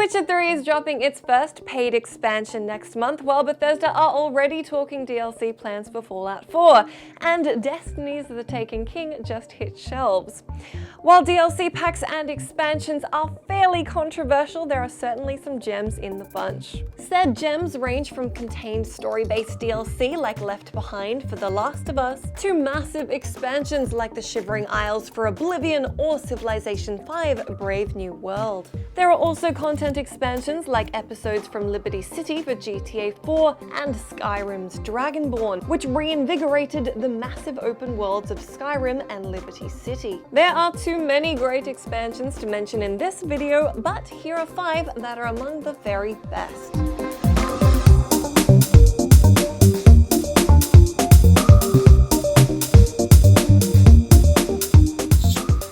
Witcher 3 is dropping its first paid expansion next month, while Bethesda are already talking DLC plans for Fallout 4, and Destiny's The Taken King just hit shelves. While DLC packs and expansions are fairly controversial, there are certainly some gems in the bunch. Said gems range from contained story-based DLC like Left Behind for The Last of Us, to massive expansions like the Shivering Isles for Oblivion or Civilization V: Brave New World. There are also content expansions like episodes from Liberty City for GTA 4 and Skyrim's Dragonborn, which reinvigorated the massive open worlds of Skyrim and Liberty City. There are too many great expansions to mention in this video, but here are 5 that are among the very best.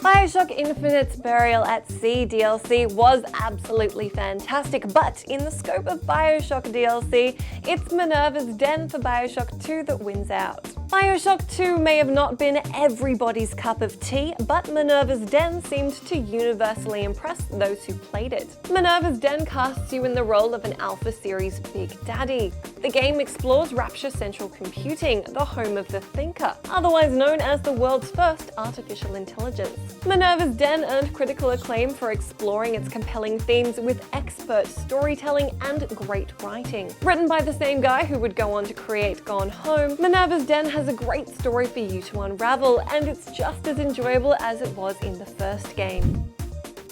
BioShock Infinite's Burial at Sea DLC was absolutely fantastic, but in the scope of BioShock DLC, it's Minerva's Den for BioShock 2 that wins out. BioShock 2 may have not been everybody's cup of tea, but Minerva's Den seemed to universally impress those who played it. Minerva's Den casts you in the role of an Alpha Series Big Daddy. The game explores Rapture Central Computing, the home of the Thinker, otherwise known as the world's first artificial intelligence. Minerva's Den earned critical acclaim for exploring its compelling themes with expert storytelling and great writing. Written by the same guy who would go on to create Gone Home, Minerva's Den has a great story for you to unravel, and it's just as enjoyable as it was in the first game.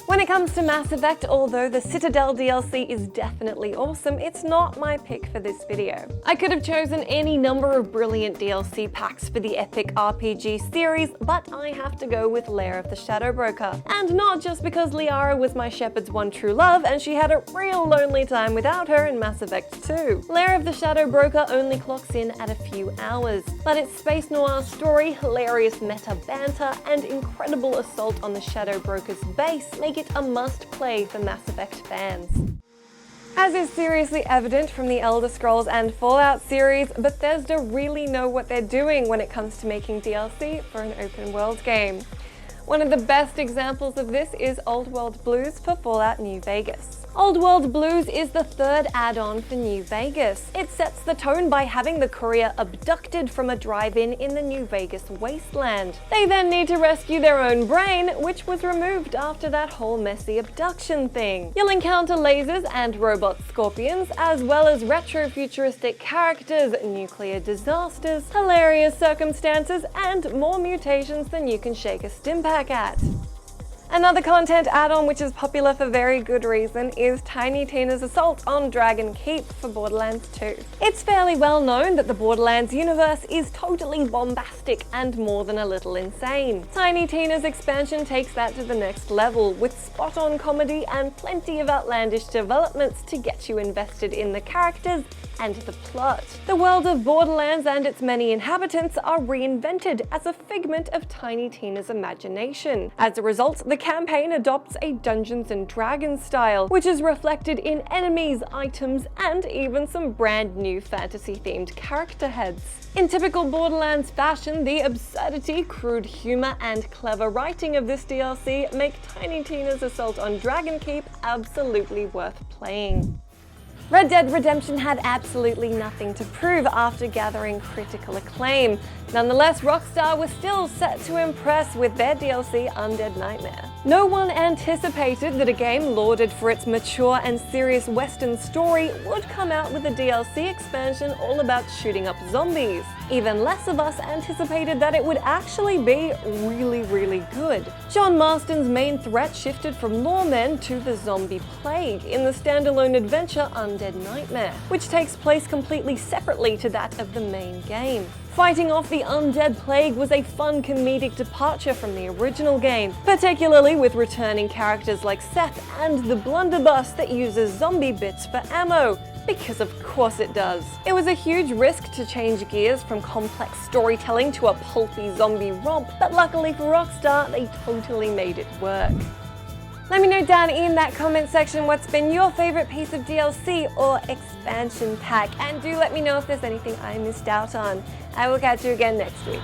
When it comes to Mass Effect, although the Citadel DLC is definitely awesome, it's not my pick for this video. I could have chosen any number of brilliant DLC packs for the epic RPG series, but I have to go with Lair of the Shadow Broker. And not just because Liara was my Shepard's one true love and she had a real lonely time without her in Mass Effect 2. Lair of the Shadow Broker only clocks in at a few hours, but its space noir story, hilarious meta banter, and incredible assault on the Shadow Broker's base make it a must-play for Mass Effect fans. As is seriously evident from the Elder Scrolls and Fallout series, Bethesda really know what they're doing when it comes to making DLC for an open-world game. One of the best examples of this is Old World Blues for Fallout New Vegas. Old World Blues is the third add-on for New Vegas. It sets the tone by having the courier abducted from a drive-in in the New Vegas wasteland. They then need to rescue their own brain, which was removed after that whole messy abduction thing. You'll encounter lasers and robot scorpions, as well as retro-futuristic characters, nuclear disasters, hilarious circumstances, and more mutations than you can shake a stimpak at. Another content add-on which is popular for very good reason is Tiny Tina's Assault on Dragon Keep for Borderlands 2. It's fairly well known that the Borderlands universe is totally bombastic and more than a little insane. Tiny Tina's expansion takes that to the next level, with spot-on comedy and plenty of outlandish developments to get you invested in the characters and the plot. The world of Borderlands and its many inhabitants are reinvented as a figment of Tiny Tina's imagination. As a result, the campaign adopts a Dungeons & Dragons style, which is reflected in enemies, items, and even some brand new fantasy-themed character heads. In typical Borderlands fashion, the absurdity, crude humor, and clever writing of this DLC make Tiny Tina's Assault on Dragon Keep absolutely worth playing. Red Dead Redemption had absolutely nothing to prove after gathering critical acclaim. Nonetheless, Rockstar was still set to impress with their DLC Undead Nightmare. No one anticipated that a game lauded for its mature and serious Western story would come out with a DLC expansion all about shooting up zombies. Even less of us anticipated that it would actually be really good. John Marston's main threat shifted from lawmen to the zombie plague in the standalone adventure Undead Nightmare, which takes place completely separately to that of the main game. Fighting off the undead plague was a fun comedic departure from the original game, particularly with returning characters like Seth and the blunderbuss that uses zombie bits for ammo, because of course it does. It was a huge risk to change gears from complex storytelling to a pulpy zombie romp, but luckily for Rockstar, they totally made it work. Let me know down in that comment section what's been your favorite piece of DLC or expansion pack, and do let me know if there's anything I missed out on. I will catch you again next week.